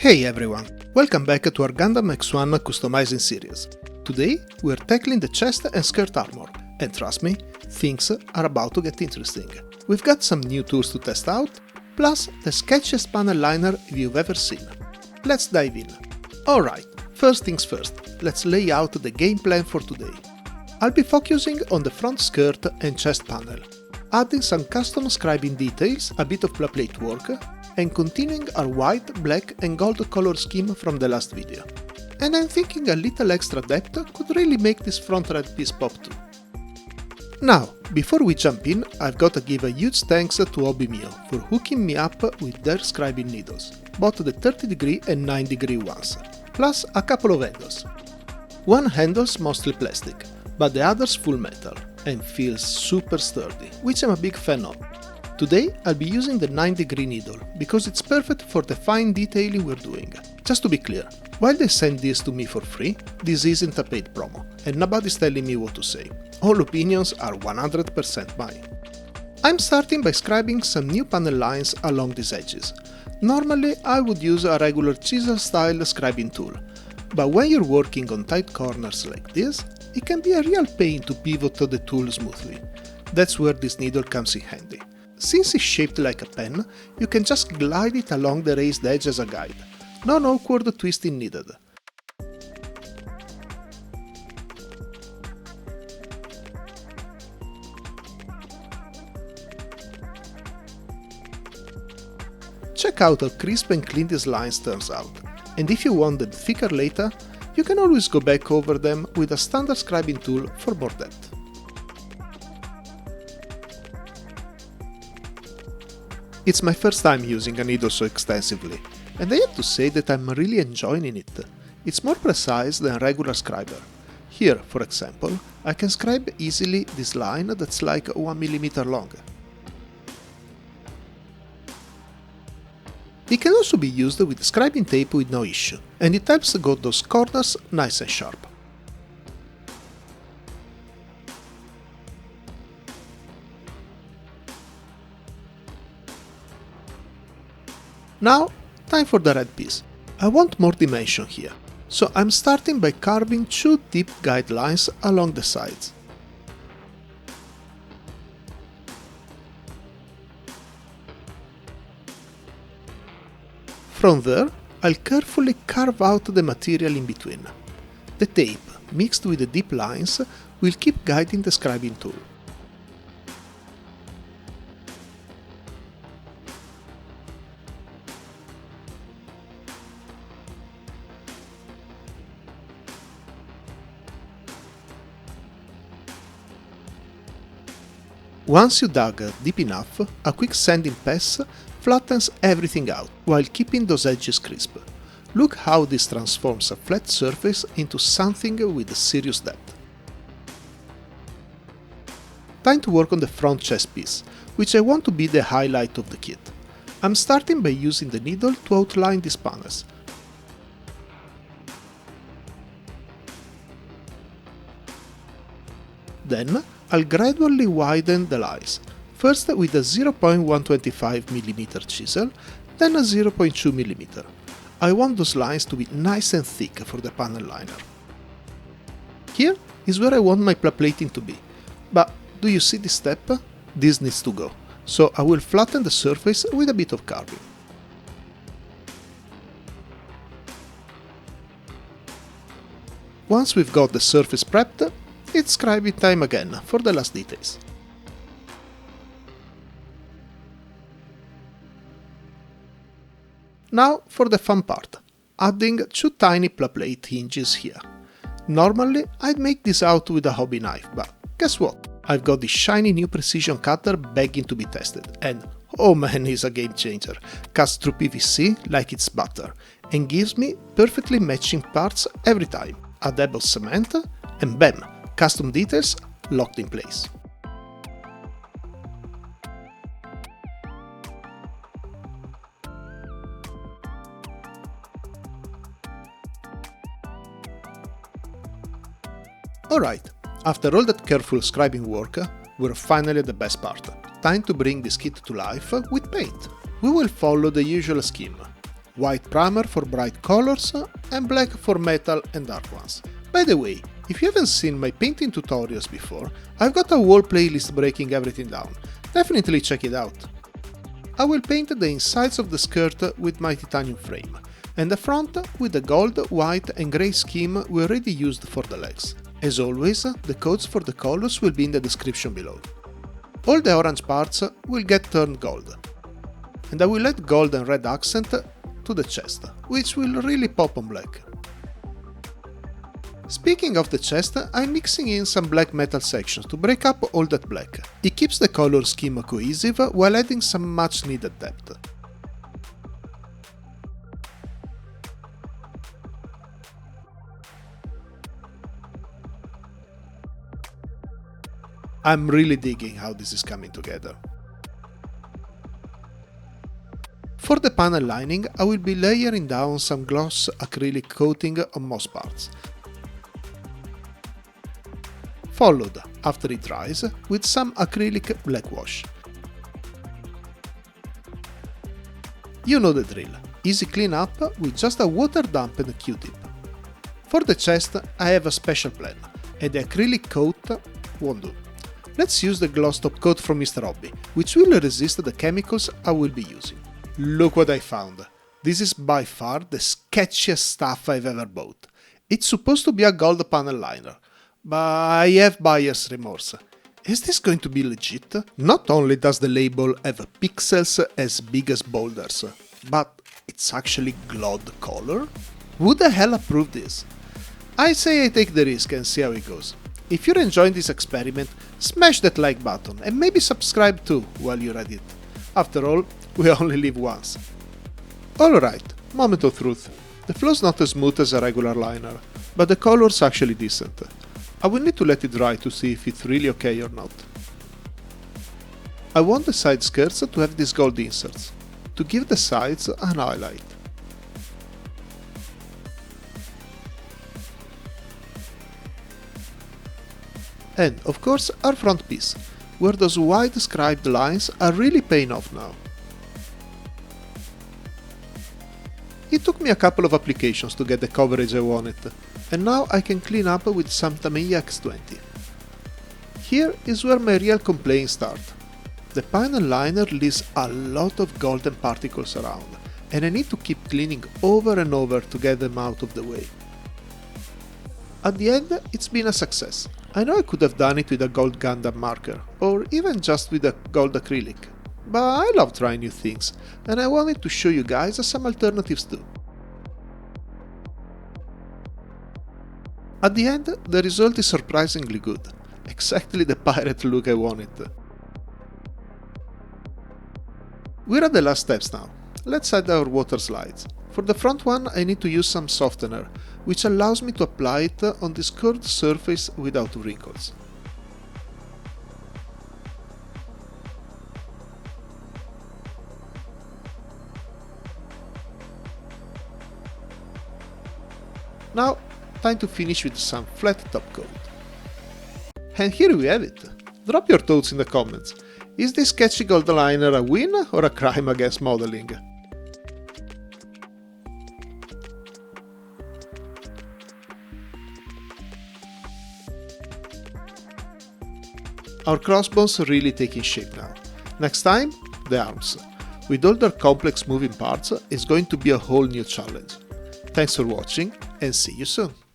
Hey everyone, welcome back to our Gundam X1 customizing series. Today we're tackling the chest and skirt armor, and trust me, things are about to get interesting. We've got some new tools to test out, plus the sketchiest panel liner you've ever seen. Let's dive in. Alright, first things first, let's lay out the game plan for today. I'll be focusing on the front skirt and chest panel, adding some custom scribing details, a bit of Pla Plate work, and continuing our white, black and gold color scheme from the last video. And I'm thinking a little extra depth could really make this front red piece pop too. Now, before we jump in, I've got to give a huge thanks to Hobby Mio for hooking me up with their scribing needles, both the 30° and 9° ones, plus a couple of handles. One handle's mostly plastic, but the other's full metal, and feels super sturdy, which I'm a big fan of. Today I'll be using the 9° needle, because it's perfect for the fine detailing we're doing. Just to be clear, while they send this to me for free, this isn't a paid promo, and nobody's telling me what to say. All opinions are 100% mine. I'm starting by scribing some new panel lines along these edges. Normally I would use a regular chisel style scribing tool, but when you're working on tight corners like this, it can be a real pain to pivot the tool smoothly. That's where this needle comes in handy. Since it's shaped like a pen, you can just glide it along the raised edge as a guide. No awkward twisting needed. Check out how crisp and clean these lines turns out, and if you want them thicker later, you can always go back over them with a standard scribing tool for more depth. It's my first time using a needle so extensively, and I have to say that I'm really enjoying it. It's more precise than a regular scriber. Here, for example, I can scribe easily this line that's like 1 mm long. It can also be used with scribing tape with no issue, and it helps get those corners nice and sharp. Now, time for the red piece. I want more dimension here, so I'm starting by carving 2 deep guidelines along the sides. From there, I'll carefully carve out the material in between. The tape, mixed with the deep lines, will keep guiding the scribing tool. Once you dug deep enough, a quick sanding pass flattens everything out, while keeping those edges crisp. Look how this transforms a flat surface into something with serious depth. Time to work on the front chest piece, which I want to be the highlight of the kit. I'm starting by using the needle to outline these panels. Then, I'll gradually widen the lines, first with a 0.125mm chisel, then a 0.2mm. I want those lines to be nice and thick for the panel liner. Here is where I want my Pla Plating to be, but do you see this step? This needs to go, so I will flatten the surface with a bit of carving. Once we've got the surface prepped, it's scribing time again for the last details. Now for the fun part, adding 2 tiny Pla Plate hinges here. Normally I'd make this out with a hobby knife, but guess what? I've got this shiny new precision cutter begging to be tested, and oh man, it's a game changer. Cuts through PVC like it's butter, and gives me perfectly matching parts every time. A dab of cement, and bam! Custom details locked in place. Alright, after all that careful scribing work, we're finally at the best part. Time to bring this kit to life with paint. We will follow the usual scheme. white primer for bright colors, and black for metal and dark ones. By the way, if you haven't seen my painting tutorials before, I've got a whole playlist breaking everything down. Definitely check it out. I will paint the insides of the skirt with my titanium frame, and the front with the gold, white and grey scheme we already used for the legs. As always, the codes for the colors will be in the description below. All the orange parts will get turned gold, and I will add gold and red accent to the chest, which will really pop on black. Speaking of the chest, I'm mixing in some black metal sections to break up all that black. It keeps the color scheme cohesive while adding some much needed depth. I'm really digging how this is coming together. For the panel lining, I will be layering down some gloss acrylic coating on most parts, followed, after it dries, with some acrylic black wash. You know the drill, easy cleanup with just a water damp and a Q-tip. For the chest I have a special plan, and the acrylic coat won't do. Let's use the gloss top coat from Mr. Hobby, which will resist the chemicals I will be using. Look what I found! This is by far the sketchiest stuff I've ever bought. It's supposed to be a gold panel liner, but I have buyer's remorse. Is this going to be legit? Not only does the label have pixels as big as boulders, but it's actually glowed color? Who the hell approved this? I say I take the risk and see how it goes. If you're enjoying this experiment, smash that like button and maybe subscribe too while you're at it. After all, we only live once. Alright, moment of truth. The flow's not as smooth as a regular liner, but the color's actually decent. I will need to let it dry to see if it's really okay or not. I want the side skirts to have these gold inserts, to give the sides an highlight. And, of course, our front piece, where those wide scribed lines are really paying off now. It took me a couple of applications to get the coverage I wanted, and now I can clean up with some Tamiya X20. Here is where my real complaints start. The panel liner leaves a lot of golden particles around, and I need to keep cleaning over and over to get them out of the way. At the end, it's been a success. I know I could have done it with a gold Gundam marker, or even just with a gold acrylic, but I love trying new things, and I wanted to show you guys some alternatives too. At the end, the result is surprisingly good, exactly the pirate look I wanted. We're at the last steps now. Let's add our water slides. For the front one I need to use some softener, which allows me to apply it on this curved surface without wrinkles. Now, time to finish with some flat top coat. And here we have it. Drop your thoughts in the comments. Is this sketchy gold liner a win or a crime against modeling? Our crossbones are really taking shape now. Next time, the arms. With all their complex moving parts, it's going to be a whole new challenge. Thanks for watching and see you soon!